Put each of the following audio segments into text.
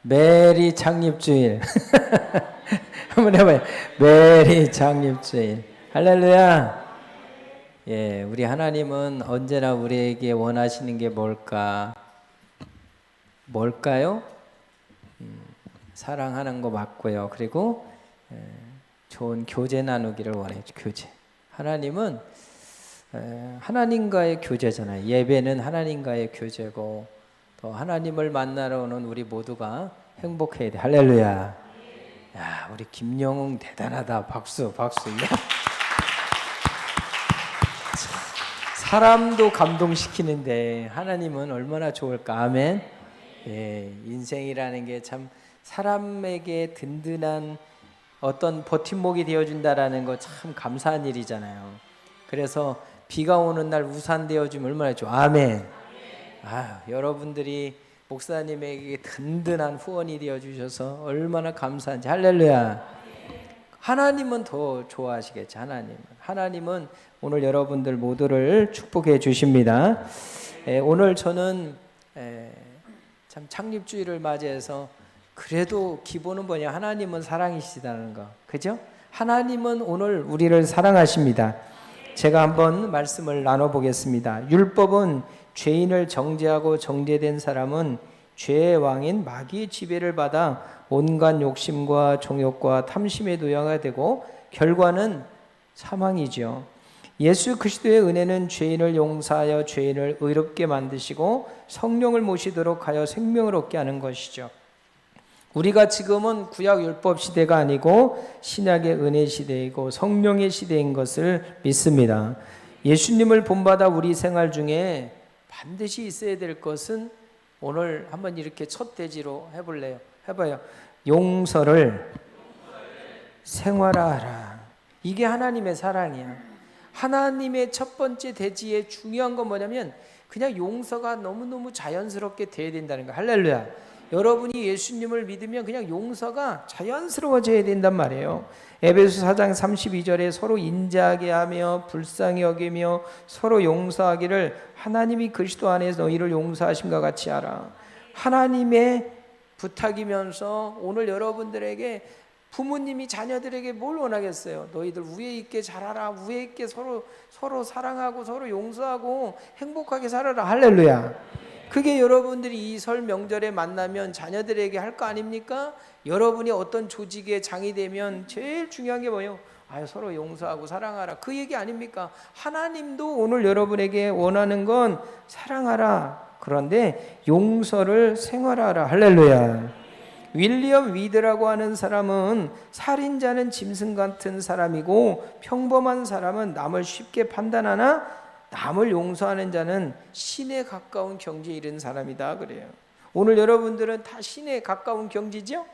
메리 창립주일. 한번 해봐요. 메리 창립주일. 할렐루야. 예, 우리 하나님은 언제나 우리에게 원하시는 게 뭘까요? 사랑하는 거 맞고요. 그리고 좋은 교제 나누기를 원해요. 교제. 하나님은 하나님과의 교제잖아요. 예배는 하나님과의 교제고, 또 하나님을 만나러 오는 우리 모두가 행복해야 돼. 할렐루야. 야, 우리 김영웅 대단하다. 박수. 사람도 감동시키는데 하나님은 얼마나 좋을까. 아멘. 예, 인생이라는 게 참 사람에게 든든한 어떤 버팀목이 되어준다라는 거 참 감사한 일이잖아요. 그래서 비가 오는 날 우산 되어주면 얼마나 좋아. 아멘. 여러분들이 목사님에게 든든한 후원이 되어주셔서 얼마나 감사한지. 할렐루야. 하나님은 더 좋아하시겠죠. 하나님은 오늘 여러분들 모두를 축복해 주십니다. 오늘 저는 참 창립주일을 맞이해서 그래도 기본은 뭐냐, 하나님은 사랑이시다는 거, 그죠? 하나님은 오늘 우리를 사랑하십니다. 제가 한번 말씀을 나눠보겠습니다. 율법은 죄인을 정죄하고 정죄된 사람은 죄의 왕인 마귀의 지배를 받아 온갖 욕심과 정욕과 탐심의 노예가 되고 결과는 사망이죠. 예수 그리스도의 은혜는 죄인을 용서하여 죄인을 의롭게 만드시고 성령을 모시도록 하여 생명을 얻게 하는 것이죠. 우리가 지금은 구약 율법 시대가 아니고 신약의 은혜 시대이고 성령의 시대인 것을 믿습니다. 예수님을 본받아 우리 생활 중에 반드시 있어야 될 것은, 오늘 한번 이렇게 첫 대지로 해볼래요. 해봐요. 용서를 생활화하라. 이게 하나님의 사랑이야. 하나님의 첫 번째 대지의 중요한 건 뭐냐면 그냥 용서가 너무너무 자연스럽게 돼야 된다는 거야. 할렐루야. 여러분이 예수님을 믿으면 그냥 용서가 자연스러워져야 된단 말이에요. 에베소 4장 32절에 서로 인자하게 하며 불쌍히 여기며 서로 용서하기를 하나님이 그리스도 안에서 너희를 용서하심과 같이 하라. 하나님의 부탁이면서 오늘 여러분들에게, 부모님이 자녀들에게 뭘 원하겠어요? 너희들 우애 있게 자라라. 우애 있게 서로 사랑하고 서로 용서하고 행복하게 살아라. 할렐루야. 그게 여러분들이 이 설 명절에 만나면 자녀들에게 할 거 아닙니까? 여러분이 어떤 조직의 장이 되면 제일 중요한 게 뭐예요? 서로 용서하고 사랑하라. 그 얘기 아닙니까? 하나님도 오늘 여러분에게 원하는 건 사랑하라. 그런데 용서를 생활하라. 할렐루야. 윌리엄 위드라고 하는 사람은 살인자는 짐승 같은 사람이고 평범한 사람은 남을 쉽게 판단하나 남을 용서하는 자는 신에 가까운 경지에 이른 사람이다 그래요. 오늘 여러분들은 다 신에 가까운 경지죠?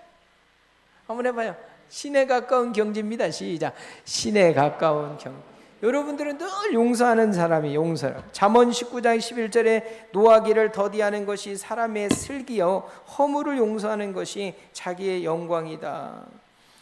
한번 해봐요. 신에 가까운 경지입니다. 시작. 신에 가까운 경지. 여러분들은 늘 용서하는 사람이 용서라. 잠언 19장 11절에 노하기를 더디하는 것이 사람의 슬기요 허물을 용서하는 것이 자기의 영광이다.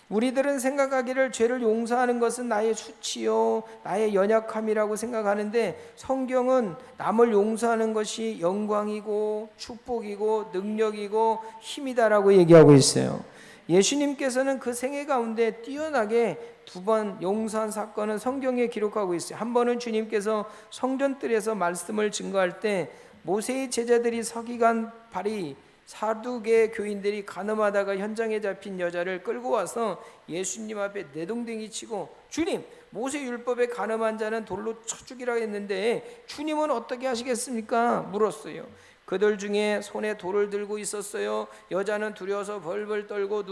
우리들은 생각하기를 죄를 용서하는 것은 나의 수치요 나의 연약함이라고 생각하는데, 성경은 남을 용서하는 것이 영광이고 축복이고 능력이고 힘이다라고 얘기하고 있어요. 예수님께서는 그 생애 가운데 뛰어나게 2번 용서한 사건은 성경에 기록하고 있어요. 한 번은 주님께서 성전뜰에서 말씀을 증거할 때 모세의 제자들이 서기관 바리 사두개 교인들이 간음하다가 현장에 잡힌 여자를 끌고 와서 예수님 앞에 내동댕이 치고, 주님, 모세 율법에 간음한 자는 돌로 쳐 죽이라고 했는데 주님은 어떻게 하시겠습니까? 물었어요. 그들 중에 손에 돌을 들고 있었어요. 여자는 두려워서 벌벌 떨고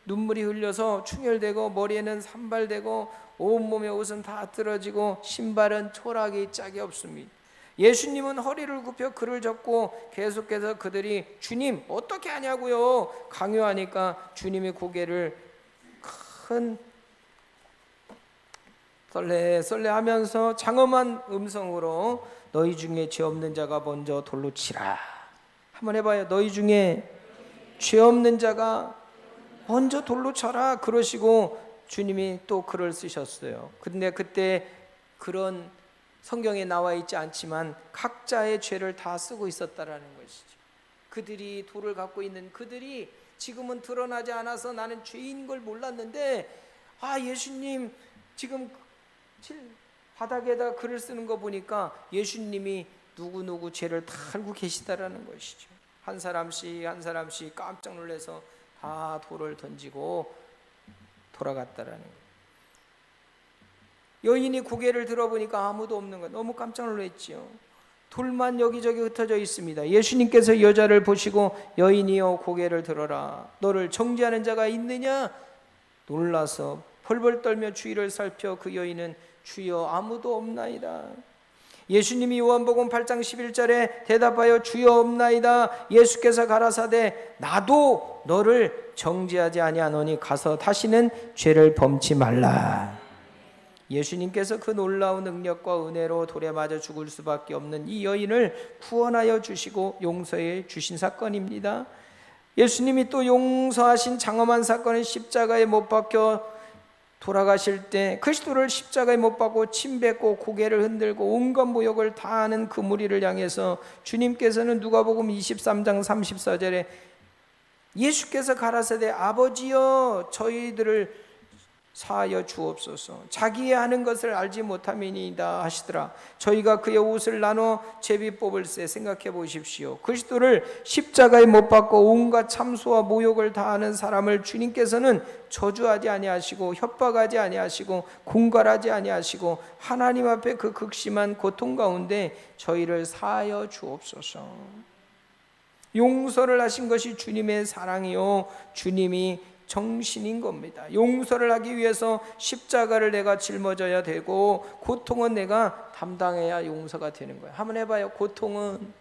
눈물이 흘려서 충혈되고 머리에는 산발되고 온몸의 옷은 다 떨어지고 신발은 초라하기 짝이 없습니다. 예수님은 허리를 굽혀 그를 잡고 계속해서 그들이 주님 어떻게 하냐고요 강요하니까 주님이 고개를 큰 썰레하면서 장엄한 음성으로 너희 중에 죄 없는 자가 먼저 돌로 치라. 한번 해봐요. 너희 중에 죄 없는 자가 먼저 돌로 쳐라. 그러시고 주님이 또 글을 쓰셨어요. 근데 그때 그런 성경에 나와 있지 않지만 각자의 죄를 다 쓰고 있었다라는 것이죠. 그들이 돌을 갖고 있는 그들이 지금은 드러나지 않아서 나는 죄인 걸 몰랐는데, 예수님 지금 바닥에다 글을 쓰는 거 보니까 예수님이 누구누구 죄를 다 알고 계시다라는 것이죠. 한 사람씩 한 사람씩 깜짝 놀라서 다 돌을 던지고 돌아갔다라는 거예요. 여인이 고개를 들어보니까 아무도 없는 거 너무 깜짝 놀랐지요. 돌만 여기저기 흩어져 있습니다. 예수님께서 여자를 보시고 여인이여 고개를 들어라, 너를 정죄하는 자가 있느냐? 놀라서 벌벌 떨며 주위를 살펴 그 여인은 주여 아무도 없나이다. 예수님이 요한복음 8장 11절에 대답하여 주여 없나이다. 예수께서 가라사대 나도 너를 정죄하지 아니하노니 가서 다시는 죄를 범치 말라. 예수님께서 그 놀라운 능력과 은혜로 돌에 맞아 죽을 수밖에 없는 이 여인을 구원하여 주시고 용서해 주신 사건입니다. 예수님이 또 용서하신 장엄한 사건은 십자가에 못 박혀 돌아가실 때 그리스도를 십자가에 못 박고 침 뱉고 고개를 흔들고 온갖 모욕을 다 하는 그 무리를 향해서 주님께서는 누가복음 23장 34절에 예수께서 가라사대 아버지여 저희들을 사하여 주옵소서, 자기의 하는 것을 알지 못함이니이다 하시더라. 저희가 그의 옷을 나눠 제비 뽑을세. 생각해 보십시오. 그리스도를 십자가에 못 박고 온갖 참소와 모욕을 다하는 사람을 주님께서는 저주하지 아니하시고 협박하지 아니하시고 공갈하지 아니하시고 하나님 앞에 그 극심한 고통 가운데 저희를 사하여 주옵소서. 용서를 하신 것이 주님의 사랑이요 주님이 정신인 겁니다. 용서를 하기 위해서 십자가를 내가 짊어져야 되고 고통은 내가 담당해야 용서가 되는 거예요. 한번 해봐요. 고통은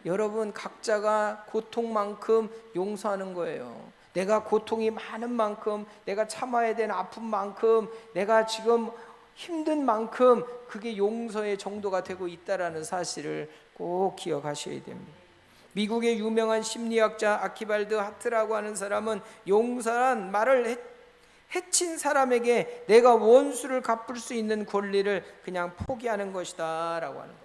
여러분 각자가 고통만큼 용서하는 거예요. 내가 고통이 많은 만큼, 내가 참아야 되는 아픈 만큼, 내가 지금 힘든 만큼 그게 용서의 정도가 되고 있다라는 사실을 꼭 기억하셔야 됩니다. 미국의 유명한 심리학자 아키발드 하트라고 하는 사람은 용서란 말을 해친 사람에게 내가 원수를 갚을 수 있는 권리를 그냥 포기하는 것이다 라고 하는 거예요.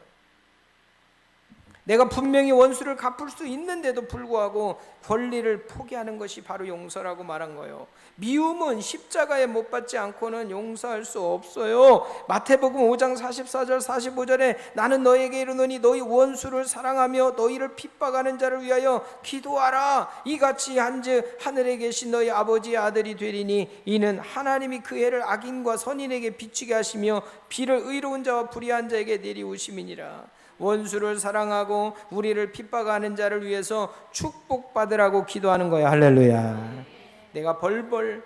내가 분명히 원수를 갚을 수 있는데도 불구하고 권리를 포기하는 것이 바로 용서라고 말한 거예요. 미움은 십자가에 못 박지 않고는 용서할 수 없어요. 마태복음 5장 44절 45절에 나는 너에게 이르노니 너희 원수를 사랑하며 너희를 핍박하는 자를 위하여 기도하라. 이같이 한즉 하늘에 계신 너희 아버지의 아들이 되리니 이는 하나님이 그 해를 악인과 선인에게 비추게 하시며 비를 의로운 자와 불의한 자에게 내리우심이니라. 원수를 사랑하고 우리를 핍박하는 자를 위해서 축복받으라고 기도하는 거야. 할렐루야. 내가 펄펄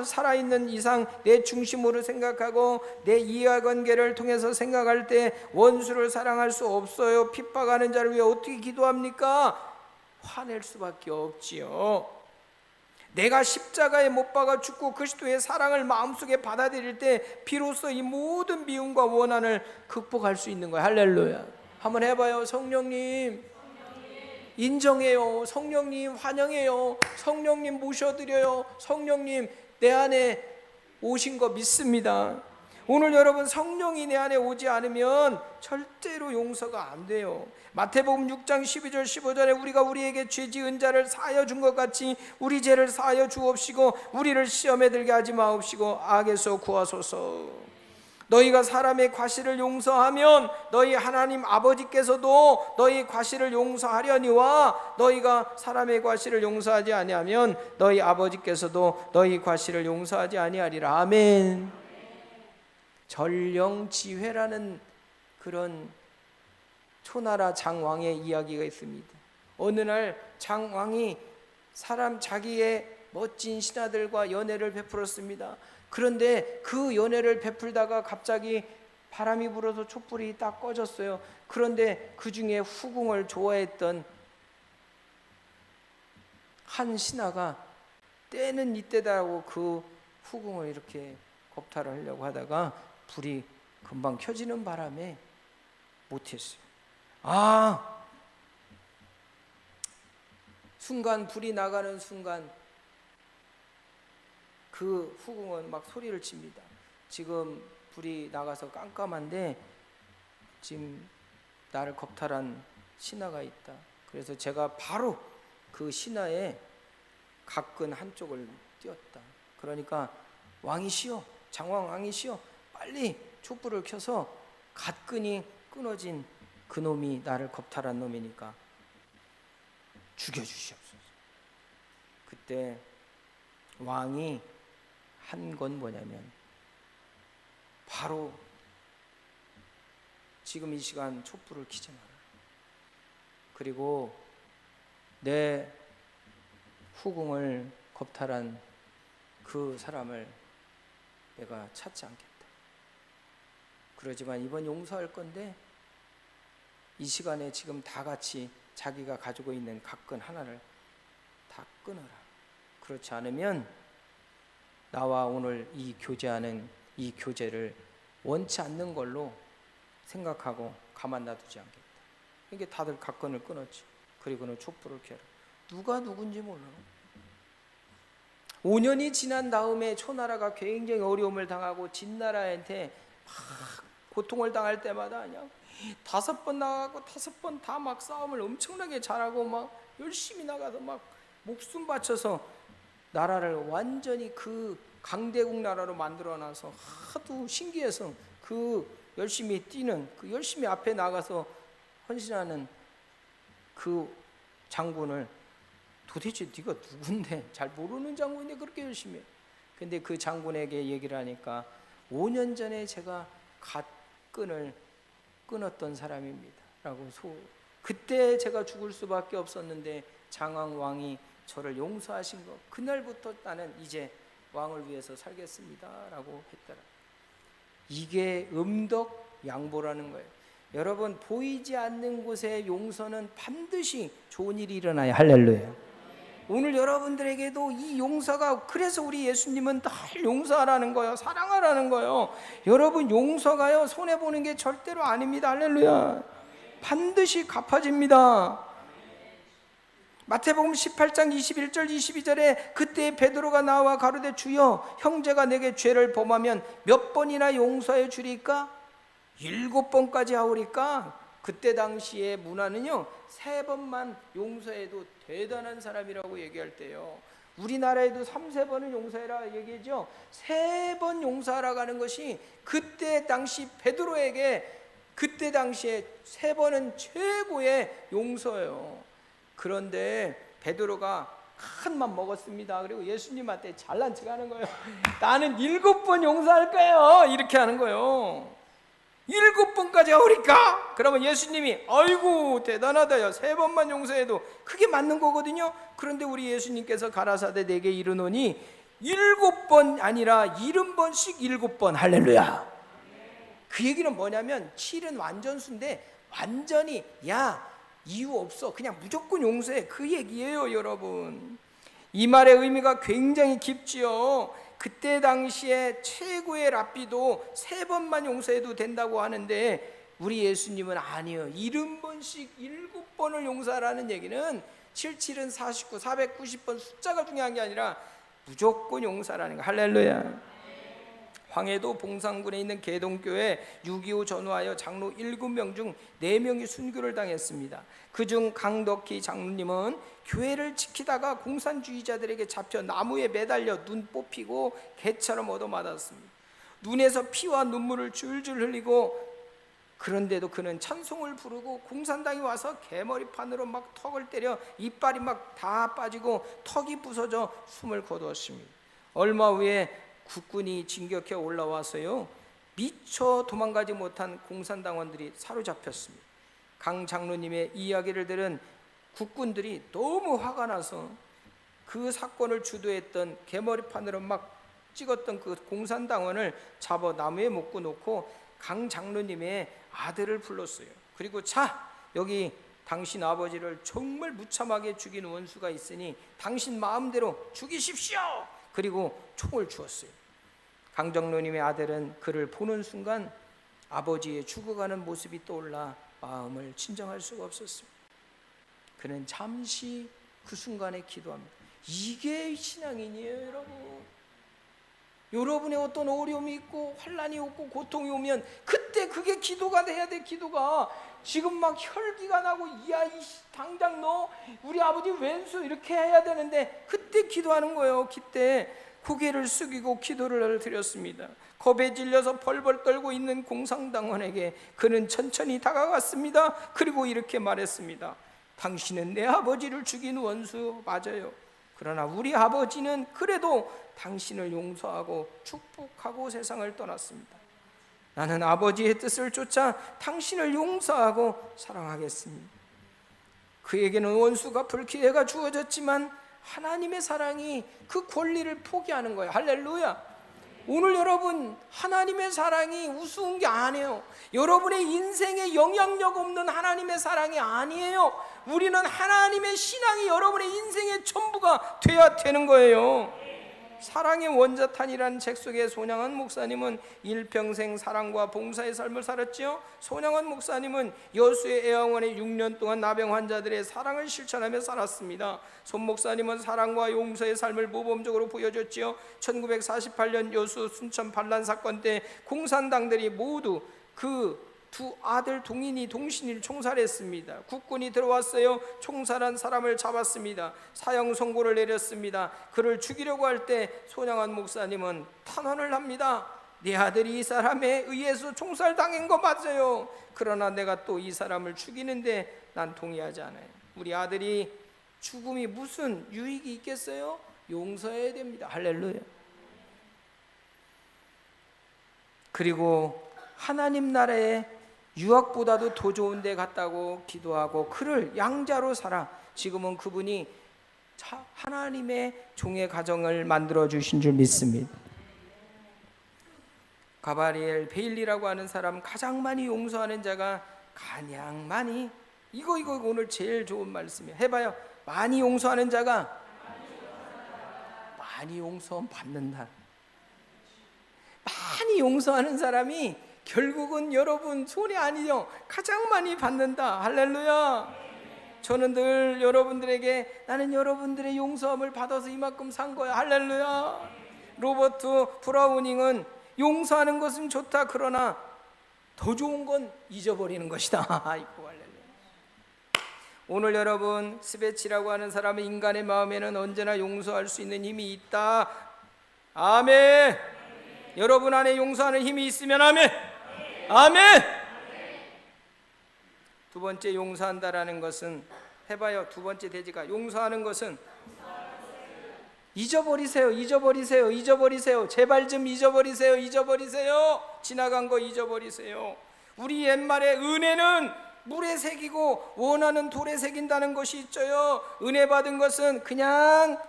살아있는 이상 내 중심으로 생각하고 내 이해관계를 통해서 생각할 때 원수를 사랑할 수 없어요. 핍박하는 자를 위해 어떻게 기도합니까? 화낼 수밖에 없지요. 내가 십자가에 못 박아 죽고 그리스도의 사랑을 마음속에 받아들일 때 비로소 이 모든 미움과 원한을 극복할 수 있는 거예요. 할렐루야. 한번 해봐요. 성령님 인정해요. 성령님 환영해요. 성령님 모셔드려요. 성령님 내 안에 오신 거 믿습니다. 오늘 여러분 성령이 내 안에 오지 않으면 절대로 용서가 안 돼요. 마태복음 6장 12절 15절에 우리가 우리에게 죄 지은 자를 사하여 준 것 같이 우리 죄를 사하여 주옵시고 우리를 시험에 들게 하지 마옵시고 악에서 구하소서. 너희가 사람의 과실을 용서하면 너희 하나님 아버지께서도 너희 과실을 용서하려니와 너희가 사람의 과실을 용서하지 아니하면 너희 아버지께서도 너희 과실을 용서하지 아니하리라. 아멘. 전령지회라는 그런 초나라 장왕의 이야기가 있습니다. 어느 날 장왕이 자기의 멋진 신하들과 연회를 베풀었습니다. 그런데 그 연회를 베풀다가 갑자기 바람이 불어서 촛불이 딱 꺼졌어요. 그런데 그 중에 후궁을 좋아했던 한 신하가 때는 이때다라고 그 후궁을 이렇게 겁탈을 하려고 하다가 불이 금방 켜지는 바람에 못했어요. 순간 불이 나가는 순간 그 후궁은 막 소리를 칩니다. 지금 불이 나가서 깜깜한데 지금 나를 겁탈한 신하가 있다. 그래서 제가 바로 그 신하의 각근 한쪽을 띄었다. 그러니까 왕이시여, 장왕 왕이시여, 빨리 촛불을 켜서 각근이 끊어진 그 놈이 나를 겁탈한 놈이니까 죽여주시옵소서. 그때 왕이 한 건 뭐냐면 바로 지금 이 시간 촛불을 켜지 마라. 그리고 내 후궁을 겁탈한 그 사람을 내가 찾지 않겠다. 그러지만 이번 용서할 건데 이 시간에 지금 다 같이 자기가 가지고 있는 각근 하나를 다 끊어라. 그렇지 않으면 나와 오늘 이 교제하는 이 교제를 원치 않는 걸로 생각하고 가만 놔두지 않겠다. 이게 다들 각근을 끊었지. 그리고는 촛불을 켜라. 누가 누군지 몰라. 5년이 지난 다음에 초나라가 굉장히 어려움을 당하고 진나라한테 막 고통을 당할 때마다 그냥 5번 나가고 5번 다 막 싸움을 엄청나게 잘하고 막 열심히 나가서 막 목숨 바쳐서 나라를 완전히 그 강대국 나라로 만들어놔서 하도 신기해서 그 열심히 뛰는 그 열심히 앞에 나가서 헌신하는 그 장군을 도대체 네가 누군데 잘 모르는 장군인데 그렇게 열심히 해. 근데 그 장군에게 얘기를 하니까 5년 전에 제가 갓끈을 끊었던 사람입니다 라고 그때 제가 죽을 수밖에 없었는데 장왕 왕이 저를 용서하신 거 그날부터 나는 이제 왕을 위해서 살겠습니다 라고 했더라. 이게 음덕 양보라는 거예요. 여러분 보이지 않는 곳에 용서는 반드시 좋은 일이 일어나요. 할렐루야. 오늘 여러분들에게도 이 용서가 그래서 우리 예수님은 날 용서하라는 거예요. 사랑하라는 거예요. 여러분 용서가요 손해보는 게 절대로 아닙니다. 할렐루야. 반드시 갚아집니다. 마태복음 18장 21절 22절에 그때 베드로가 나와 가로되 주여 형제가 내게 죄를 범하면 몇 번이나 용서해 주리까? 7번까지 하오리까? 그때 당시에 문화는요 3번만 용서해도 대단한 사람이라고 얘기할 때요. 우리나라에도 3-4번은 용서해라 얘기죠. 3번 용서하라고 하는 것이 그때 당시 베드로에게 그때 당시에 3번은 최고의 용서예요. 그런데 베드로가 큰 맘 먹었습니다. 그리고 예수님한테 잘난 척 하는 거예요. 나는 7번 용서할 거예요. 이렇게 하는 거예요. 7번까지 하오리까? 그러면 예수님이 아이고 대단하다요. 3번만 용서해도 그게 맞는 거거든요. 그런데 우리 예수님께서 가라사대 내게 이르노니 7번 아니라 70번씩 7번. 할렐루야. 그 얘기는 뭐냐면 7은 완전수인데 완전히 야 이유 없어 그냥 무조건 용서해 그 얘기예요. 여러분 이 말의 의미가 굉장히 깊지요. 그때 당시에 최고의 랍비도 3번만 용서해도 된다고 하는데 우리 예수님은 아니요 70번씩 7번을 용서하라는 얘기는 77은 49, 490번 숫자가 중요한 게 아니라 무조건 용서라는 거. 할렐루야. 황해도 봉산군에 있는 개동교회 6.25 전후하여 장로 7명 중 4명이 순교를 당했습니다. 그중 강덕희 장로님은 교회를 지키다가 공산주의자들에게 잡혀 나무에 매달려 눈 뽑히고 개처럼 얻어맞았습니다. 눈에서 피와 눈물을 줄줄 흘리고 그런데도 그는 찬송을 부르고 공산당이 와서 개머리판으로 막 턱을 때려 이빨이 막 다 빠지고 턱이 부서져 숨을 거두었습니다. 얼마 후에 국군이 진격해 올라와서요 미처 도망가지 못한 공산당원들이 사로잡혔습니다. 강 장로님의 이야기를 들은 국군들이 너무 화가 나서 그 사건을 주도했던 개머리판으로 막 찍었던 그 공산당원을 잡아 나무에 묶어 놓고 강 장로님의 아들을 불렀어요. 그리고 자 여기 당신 아버지를 정말 무참하게 죽인 원수가 있으니 당신 마음대로 죽이십시오. 그리고 총을 주었어요. 강 장로님의 아들은 그를 보는 순간 아버지의 죽어가는 모습이 떠올라 마음을 진정할 수가 없었습니다. 그는 잠시 그 순간에 기도합니다. 이게 신앙인이에요. 여러분 여러분의 어떤 어려움이 있고 환난이 오고 고통이 오면 그때 그게 기도가 돼야 돼. 기도가 지금 막 혈기가 나고 당장 너 우리 아버지 왼수 이렇게 해야 되는데 그때 기도하는 거예요. 그때 고개를 숙이고 기도를 드렸습니다. 겁에 질려서 벌벌 떨고 있는 공상당원에게 그는 천천히 다가갔습니다. 그리고 이렇게 말했습니다. 당신은 내 아버지를 죽인 원수 맞아요. 그러나 우리 아버지는 그래도 당신을 용서하고 축복하고 세상을 떠났습니다. 나는 아버지의 뜻을 쫓아 당신을 용서하고 사랑하겠습니다. 그에게는 원수 갚을 기회가 주어졌지만 하나님의 사랑이 그 권리를 포기하는 거예요. 할렐루야. 오늘 여러분, 하나님의 사랑이 우스운 게 아니에요. 여러분의 인생에 영향력 없는 하나님의 사랑이 아니에요. 우리는 하나님의 신앙이 여러분의 인생의 전부가 돼야 되는 거예요. 사랑의 원자탄이라는 책 속에 손양원 목사님은 일평생 사랑과 봉사의 삶을 살았지요. 손양원 목사님은 여수의 애양원에 6년 동안 나병 환자들의 사랑을 실천하며 살았습니다. 손 목사님은 사랑과 용서의 삶을 모범적으로 보여줬지요. 1948년 여수 순천 반란 사건 때 공산당들이 모두 그 두 아들 동인이 동신이를 총살했습니다. 국군이 들어왔어요. 총살한 사람을 잡았습니다. 사형 선고를 내렸습니다. 그를 죽이려고 할 때 손양원 목사님은 탄원을 합니다. 네 아들이 이 사람에 의해서 총살당한 거 맞아요. 그러나 내가 또 이 사람을 죽이는데 난 동의하지 않아요. 우리 아들이 죽음이 무슨 유익이 있겠어요? 용서해야 됩니다. 할렐루야. 그리고 하나님 나라에 유학보다도 더 좋은 데 갔다고 기도하고 그를 양자로 살아 지금은 그분이 하나님의 종의 가정을 만들어 주신 줄 믿습니다. 가바리엘 베일리라고 하는 사람, 가장 많이 용서하는 자가 가장 많이 이거 오늘 제일 좋은 말씀이에요. 해봐요. 많이 용서하는 자가 많이 용서는 받는다. 많이 용서하는 사람이 결국은 여러분 손이 아니죠. 가장 많이 받는다. 할렐루야. 저는 늘 여러분들에게 나는 여러분들의 용서함을 받아서 이만큼 산 거야. 할렐루야. 로버트 브라우닝은 용서하는 것은 좋다. 그러나 더 좋은 건 잊어버리는 것이다. 아이고 할렐루야. 오늘 여러분 스베치라고 하는 사람은 인간의 마음에는 언제나 용서할 수 있는 힘이 있다. 아멘. 여러분 안에 용서하는 힘이 있으면 아멘. 아멘. 두 번째 용서한다라는 것은 해봐요. 두 번째 대지가 용서하는 것은 잊어버리세요. 제발 좀 잊어버리세요. 지나간 거 잊어버리세요. 우리 옛말에 은혜는 물에 새기고 원하는 돌에 새긴다는 것이 있죠. 은혜 받은 것은 그냥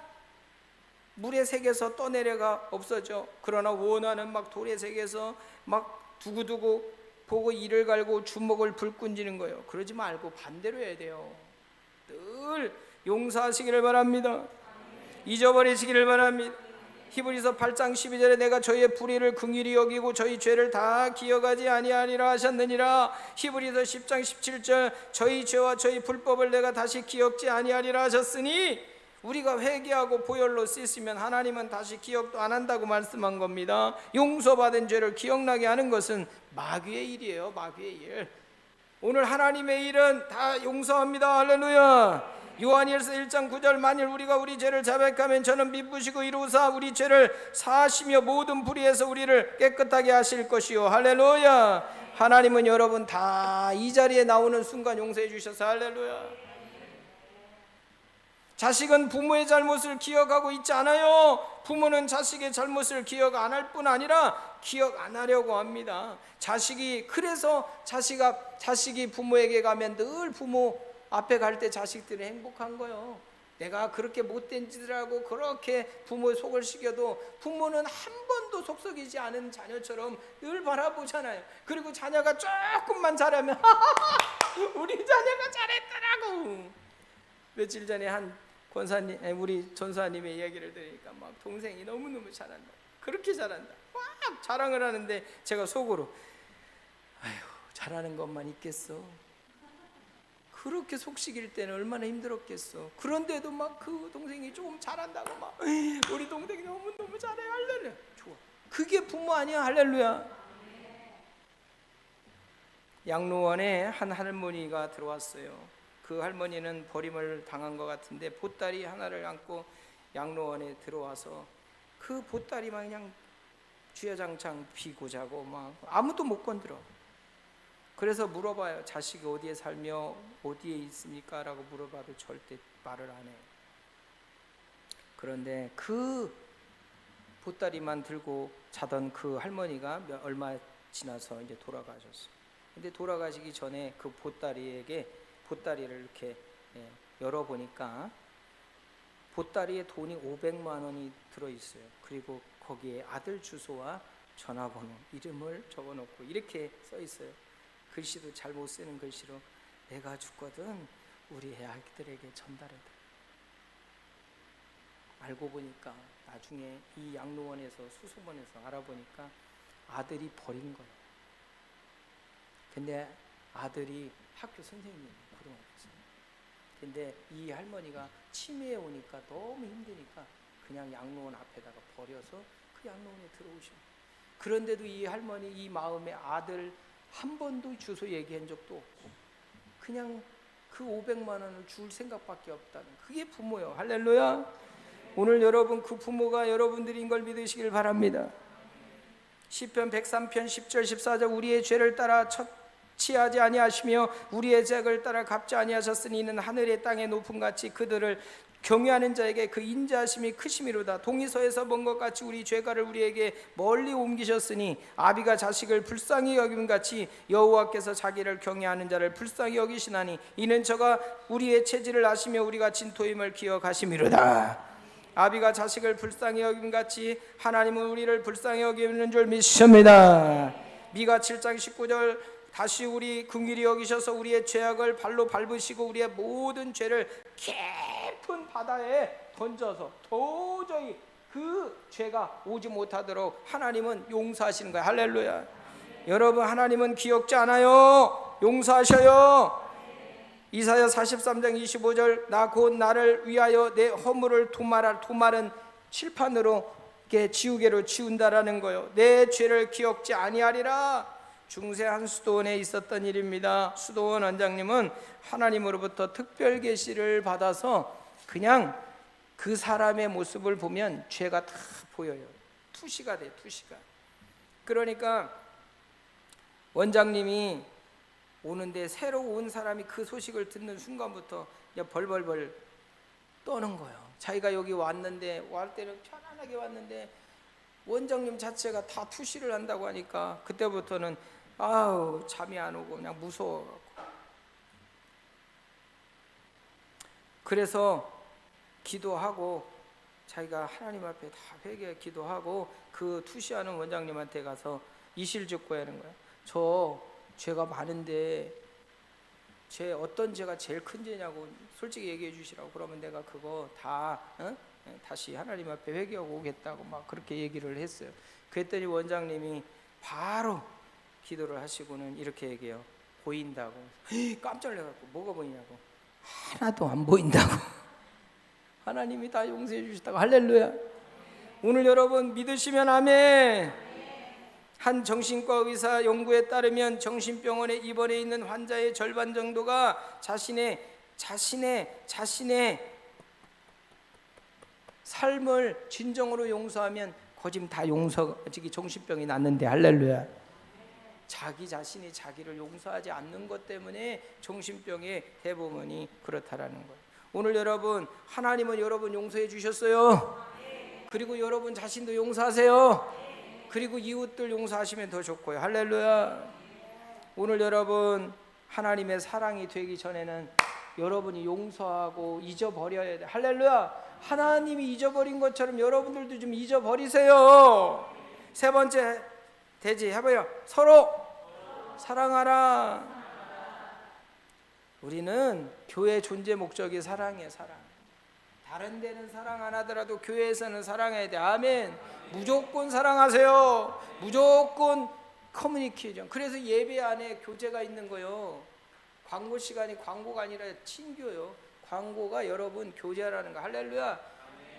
물에 새겨서 떠내려가 없어져. 그러나 원하는 막 돌에 새겨서 막 두고두고 보고 이를 갈고 주먹을 불끈지는 거예요. 그러지 말고 반대로 해야 돼요. 늘 용서하시기를 바랍니다. 잊어버리시기를 바랍니다. 히브리서 8장 12절에 내가 저희의 불의를 긍휼히 여기고 저희 죄를 다 기억하지 아니하리라 하셨느니라. 히브리서 10장 17절 저희 죄와 저희 불법을 내가 다시 기억지 아니하리라 하셨으니 우리가 회개하고 보혈로 씻으면 하나님은 다시 기억도 안 한다고 말씀한 겁니다. 용서받은 죄를 기억나게 하는 것은 마귀의 일이에요. 마귀의 일. 오늘 하나님의 일은 다 용서합니다. 할렐루야. 요한일서 1장 9절 만일 우리가 우리 죄를 자백하면 저는 미쁘시고 이루사 우리 죄를 사하시며 모든 불의에서 우리를 깨끗하게 하실 것이요. 할렐루야. 하나님은 여러분 다 이 자리에 나오는 순간 용서해 주셔서 할렐루야. 자식은 부모의 잘못을 기억하고 있지 않아요. 부모는 자식의 잘못을 기억 안 할 뿐 아니라 기억 안 하려고 합니다. 그래서 자식이 부모에게 가면 늘 부모 앞에 갈 때 자식들이 행복한 거예요. 내가 그렇게 못된 짓을 하고 그렇게 부모의 속을 식여도 부모는 한 번도 속썩이지 않은 자녀처럼 늘 바라보잖아요. 그리고 자녀가 조금만 잘하면 우리 자녀가 잘했더라고. 며칠 전에 한 권사님, 우리 전사님의 이야기를 들으니까 막 동생이 너무너무 잘한다. 그렇게 잘한다. 막 자랑을 하는데 제가 속으로 아휴 잘하는 것만 있겠어. 그렇게 속식일 때는 얼마나 힘들었겠어. 그런데도 막 그 동생이 조금 잘한다고 막 우리 동생이 너무너무 잘해 할렐루야. 좋아. 그게 부모 아니야. 할렐루야. 양로원에 한 할머니가 들어왔어요. 그 할머니는 버림을 당한 것 같은데 보따리 하나를 안고 양로원에 들어와서 그 보따리만 그냥 주야장창 피고 자고 막 아무도 못 건드려. 그래서 물어봐요. 자식이 어디에 살며 어디에 있습니까? 라고 물어봐도 절대 말을 안 해요. 그런데 그 보따리만 들고 자던 그 할머니가 얼마 지나서 이제 돌아가셨어요. 근데 돌아가시기 전에 그 보따리를 이렇게 열어보니까 보따리에 돈이 500만 원이 들어있어요. 그리고 거기에 아들 주소와 전화번호, 이름을 적어놓고 이렇게 써있어요. 글씨도 잘 못 쓰는 글씨로 내가 죽거든 우리 아이들에게 전달해다. 알고 보니까 나중에 이 양로원에서 수소문에서 알아보니까 아들이 버린 거예요. 근데 아들이 학교 선생님이에요. 고등학교에서. 근데 이 할머니가 치매에 오니까 너무 힘드니까 그냥 양로원 앞에다가 버려서 그 양로원에 들어오신 거예요. 그런데도 이 할머니 이 마음에 아들 한 번도 주소 얘기한 적도 없고 그냥 그 500만 원을 줄 생각밖에 없다는 그게 부모예요. 할렐루야. 오늘 여러분 그 부모가 여러분들인 걸 믿으시길 바랍니다. 시편 103편 10절 14절 우리의 죄를 따라 취하지 아니하시며 우리의 죄악을 따라 갚지 아니하셨으니 이는 하늘의 땅의 높음 같이 그들을 경외하는 자에게 그 인자하심이 크심이로다. 동이서에서 먼 것 같이 우리 죄가를 우리에게 멀리 옮기셨으니 아비가 자식을 불쌍히 여김 같이 여호와께서 자기를 경외하는 자를 불쌍히 여기시나니 이는 저가 우리의 체질을 아시며 우리가 진토임을 기억하심이로다. 아비가 자식을 불쌍히 여김 같이 하나님은 우리를 불쌍히 여기는 줄 믿습니다. 미가 7장 19절 다시 우리 긍휼히 여기셔서 우리의 죄악을 발로 밟으시고 우리의 모든 죄를 깊은 바다에 던져서 도저히 그 죄가 오지 못하도록 하나님은 용서하시는 거예요. 할렐루야. 여러분 하나님은 기억지 않아요. 용서하셔요. 이사야 43장 25절 나 곧 나를 위하여 내 허물을 도말은 칠판으로 지우개로 지운다라는 거예요. 내 죄를 기억지 아니하리라. 중세한 수도원에 있었던 일입니다. 수도원 원장님은 하나님으로부터 특별 계시를 받아서 그냥 그 사람의 모습을 보면 죄가 다 보여요. 투시가 돼, 투시가. 그러니까 원장님이 오는데 새로 온 사람이 그 소식을 듣는 순간부터 벌벌벌 떠는 거예요. 자기가 여기 왔는데 올 때는 편안하게 왔는데 원장님 자체가 다 투시를 한다고 하니까 그때부터는 아우 잠이 안 오고 그냥 무서워갖고 그래서 기도하고 자기가 하나님 앞에 다 회개 기도하고 그 투시하는 원장님한테 가서 이실직고하는 거예요. 저 죄가 많은데 죄 어떤 죄가 제일 큰 죄냐고 솔직히 얘기해 주시라고. 그러면 내가 그거 다 다시 하나님 앞에 회개하고 오겠다고 막 그렇게 얘기를 했어요. 그랬더니 원장님이 바로 기도를 하시고는 이렇게 얘기해요. 보인다고. 깜짝 놀라갖고 뭐가 보이냐고. 하나도 안 보인다고. 하나님이 다 용서해 주시다고. 할렐루야. 오늘 여러분 믿으시면 아멘. 한 정신과 의사 연구에 따르면 정신병원에 입원해 있는 환자의 절반 정도가 자신의 삶을 진정으로 용서하면 거짓 다 용서지기 정신병이 낫는데. 할렐루야. 자기 자신이 자기를 용서하지 않는 것 때문에 정신병의 대부분이 그렇다라는 거예요. 오늘 여러분 하나님은 여러분 용서해 주셨어요. 그리고 여러분 자신도 용서하세요. 그리고 이웃들 용서하시면 더 좋고요. 할렐루야. 오늘 여러분 하나님의 사랑이 되기 전에는 여러분이 용서하고 잊어버려야 돼. 할렐루야. 하나님이 잊어버린 것처럼 여러분들도 좀 잊어버리세요. 세 번째 대지 해봐요. 서로 사랑하라. 우리는 교회 존재 목적이 사랑이에요. 사랑. 다른 데는 사랑 안 하더라도 교회에서는 사랑해야 돼. 아멘. 무조건 사랑하세요. 무조건 커뮤니케이션. 그래서 예배 안에 교제가 있는 거요. 광고 시간이 광고가 아니라 친교요. 광고가 여러분 교제라는 거. 할렐루야.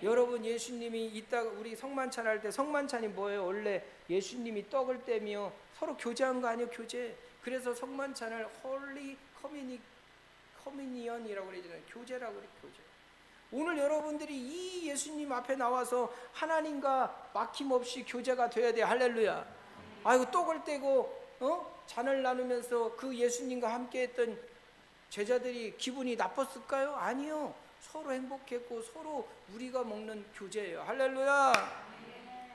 여러분 예수님이 이따가 우리 성만찬 할 때 성만찬이 뭐예요? 원래 예수님이 떡을 떼며 서로 교제한 거 아니에요? 교제. 그래서 성만찬을 홀리 커미니언이라고 그러잖아요. 교제라고 그래. 교제. 오늘 여러분들이 이 예수님 앞에 나와서 하나님과 막힘없이 교제가 돼야 돼. 할렐루야. 아이고 떡을 떼고 잔을 나누면서 그 예수님과 함께했던 제자들이 기분이 나빴을까요? 아니요. 서로 행복했고 서로 우리가 먹는 교제예요. 할렐루야.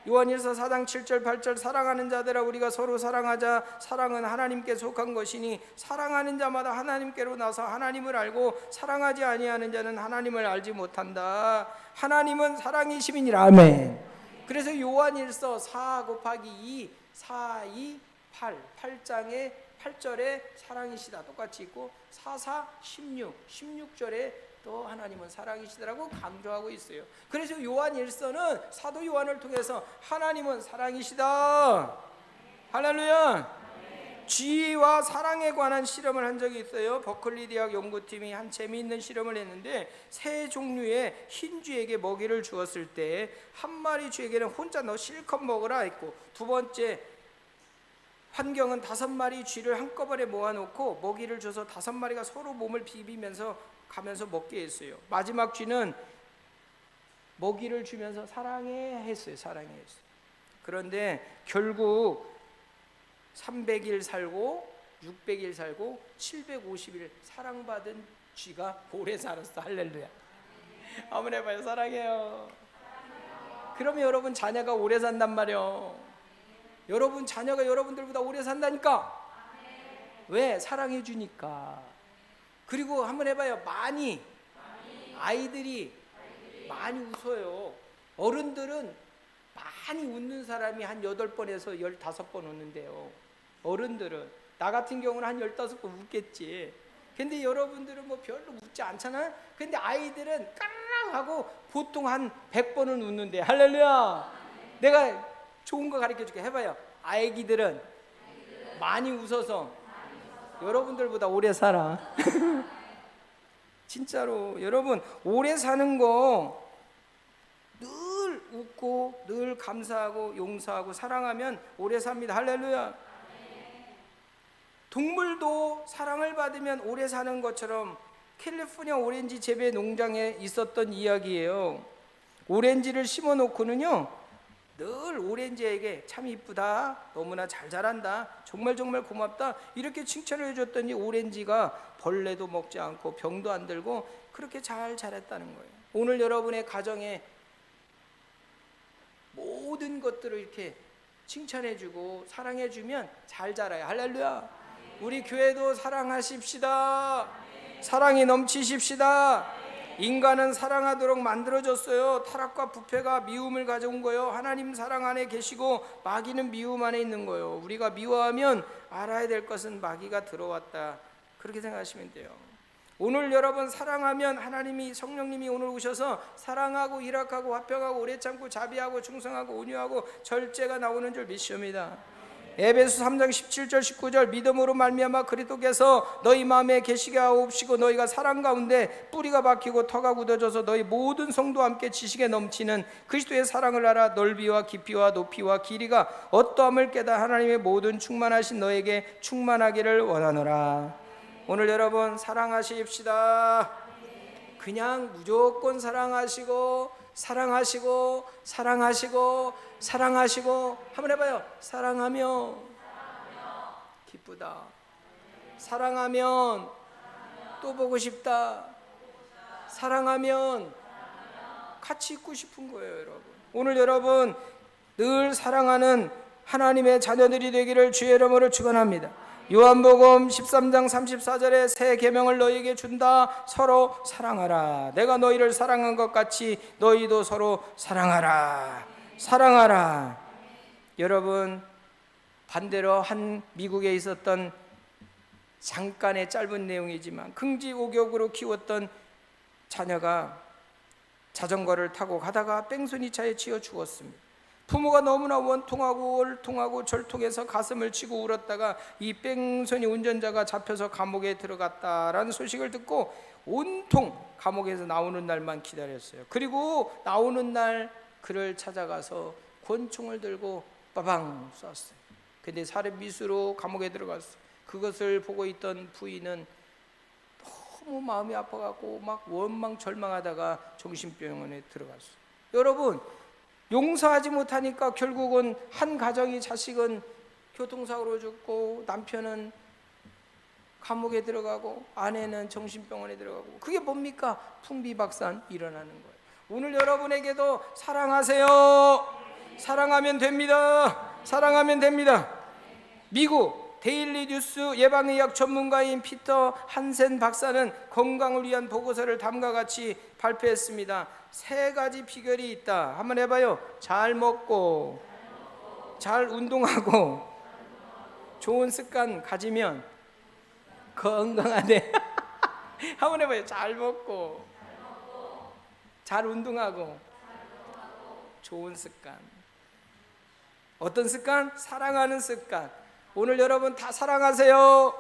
요한일서 4장 7절 8절 사랑하는 자들아 우리가 서로 사랑하자. 사랑은 하나님께 속한 것이니 사랑하는 자마다 하나님께로 나서 하나님을 알고 사랑하지 아니하는 자는 하나님을 알지 못한다. 하나님은 사랑이심이니라. 아멘. 그래서 요한일서 4 곱하기 2 4, 2, 8 8장에 8절에 사랑이시다 똑같이 있고 4, 4, 16 16절에 또 하나님은 사랑이시더라고 강조하고 있어요. 그래서 요한일서는 사도 요한을 통해서 하나님은 사랑이시다. 할렐루야. 지혜와 사랑에 관한 실험을 한 적이 있어요. 버클리 대학 연구팀이 한 재미있는 실험을 했는데 세 종류의 흰 쥐에게 먹이를 주었을 때 한 마리 쥐에게는 혼자 너 실컷 먹으라 했고, 두 번째 환경은 5마리 쥐를 한꺼번에 모아놓고 먹이를 줘서 5마리가 서로 몸을 비비면서 가면서 먹게 했어요. 마지막 쥐는 먹이를 주면서 사랑해 했어요. 사랑해 했어요. 그런데 결국 300일 살고 600일 살고 750일 사랑받은 쥐가 오래 살았어. 할렐루야. 한번 해봐요. 사랑해요. 그러면 여러분 자녀가 오래 산단 말이요. 여러분 자녀가 여러분들보다 오래 산다니까. 왜? 사랑해 주니까. 그리고 한번 해봐요. 아이들이 많이 웃어요. 어른들은 많이 웃는 사람이 한 8번에서 15번 웃는데요. 어른들은 나 같은 경우는 한 15번 웃겠지. 근데 여러분들은 뭐 별로 웃지 않잖아요. 근데 아이들은 깡하고 보통 한 100번은 웃는데. 할렐루야. 내가 좋은 거 가르쳐 줄게. 해봐요. 아기들은 많이 웃어서 여러분들보다 오래 살아. 진짜로 여러분 오래 사는 거 늘 웃고 늘 감사하고 용서하고 사랑하면 오래 삽니다. 할렐루야. 동물도 사랑을 받으면 오래 사는 것처럼 캘리포니아 오렌지 재배 농장에 있었던 이야기예요. 오렌지를 심어 놓고는요 늘 오렌지에게 참 이쁘다, 너무나 잘 자란다, 정말 고맙다 이렇게 칭찬을 해줬더니 오렌지가 벌레도 먹지 않고 병도 안 들고 그렇게 잘 자랐다는 거예요. 오늘 여러분의 가정에 모든 것들을 이렇게 칭찬해주고 사랑해주면 잘 자라요. 할렐루야. 우리 교회도 사랑하십시다. 사랑이 넘치십시다. 인간은 사랑하도록 만들어졌어요. 타락과 부패가 미움을 가져온 거예요. 하나님 사랑 안에 계시고 마귀는 미움 안에 있는 거예요. 우리가 미워하면 알아야 될 것은 마귀가 들어왔다. 그렇게 생각하시면 돼요. 오늘 여러분 사랑하면 하나님이 성령님이 오늘 오셔서 사랑하고 희락하고 화평하고 오래 참고 자비하고 충성하고 온유하고 절제가 나오는 줄 믿습니다. 에베소 3장 17절 19절 믿음으로 말미암아 그리스도께서 너희 마음에 계시게 하옵시고 너희가 사랑 가운데 뿌리가 박히고 터가 굳어져서 너희 모든 성도와 함께 지식에 넘치는 그리스도의 사랑을 알아 넓이와 깊이와 높이와 길이가 어떠함을 깨달아 하나님의 모든 충만하신 너에게 충만하기를 원하노라. 오늘 여러분 사랑하십시다. 그냥 무조건 사랑하시고 한번 해봐요. 사랑하며 기쁘다. 사랑하면 또 보고 싶다. 사랑하면 같이 있고 싶은 거예요. 여러분 오늘 여러분 늘 사랑하는 하나님의 자녀들이 되기를 주의 이름으로 축원합니다. 요한복음 13장 34절에 새 계명을 너희에게 준다. 서로 사랑하라. 내가 너희를 사랑한 것 같이 너희도 서로 사랑하라. 여러분 반대로 한 미국에 있었던 잠깐의 짧은 내용이지만 긍지오격으로 키웠던 자녀가 자전거를 타고 가다가 뺑소니 차에 치여 죽었습니다. 부모가 너무나 원통하고 월통하고 절통해서 가슴을 치고 울었다가 이 뺑소니 운전자가 잡혀서 감옥에 들어갔다라는 소식을 듣고 온통 감옥에서 나오는 날만 기다렸어요. 그리고 나오는 날 그를 찾아가서 권총을 들고 빠방 쐈어요. 근데 살인 미수로 감옥에 들어갔어요. 그것을 보고 있던 부인은 너무 마음이 아파갖고 막 원망 절망하다가 정신병원에 들어갔어요. 여러분, 용서하지 못하니까 결국은 한 가정이, 자식은 교통사고로 죽고 남편은 감옥에 들어가고 아내는 정신병원에 들어가고, 그게 뭡니까? 풍비박산 일어나는 거예요. 오늘 여러분에게도 사랑하세요. 사랑하면 됩니다. 사랑하면 됩니다. 미국 데일리 뉴스 예방의학 전문가인 피터 한센 박사는 건강을 위한 보고서를 다음과 같이 발표했습니다. 3가지 비결이 있다. 한번 해봐요. 잘 먹고, 잘 운동하고, 좋은 습관 가지면 건강하네. 한번 해봐요. 잘 먹고, 잘 운동하고, 좋은 습관. 어떤 습관? 사랑하는 습관. 오늘 여러분 다 사랑하세요.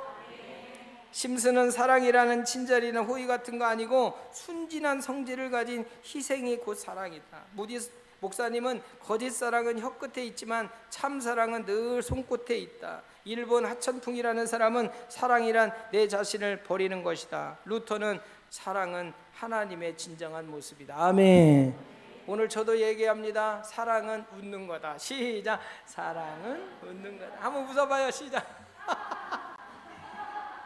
심슨은 사랑이라는 친절이나 호의 같은 거 아니고 순진한 성질을 가진 희생이 곧 사랑이다. 무디 목사님은 거짓 사랑은 혀끝에 있지만 참 사랑은 늘 손끝에 있다. 일본 하천풍이라는 사람은 사랑이란 내 자신을 버리는 것이다. 루터는 사랑은 하나님의 진정한 모습이다. 아멘. 오늘 저도 얘기합니다. 사랑은 웃는 거다. 시작. 사랑은 웃는 거다. 한번 웃어봐요. 시작.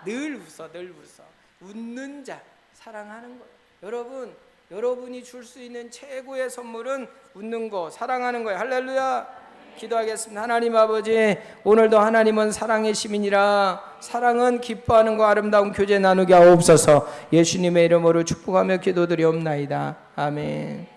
늘 웃어, 늘 웃어. 웃는 자, 사랑하는 거예요. 여러분, 여러분이 줄 수 있는 최고의 선물은 웃는 거, 사랑하는 거예요. 할렐루야. 기도하겠습니다. 하나님 아버지, 오늘도 하나님은 사랑의 시민이라 사랑은 기뻐하는 거 아름다운 교제 나누게 하옵소서. 예수님의 이름으로 축복하며 기도드리옵나이다. 아멘.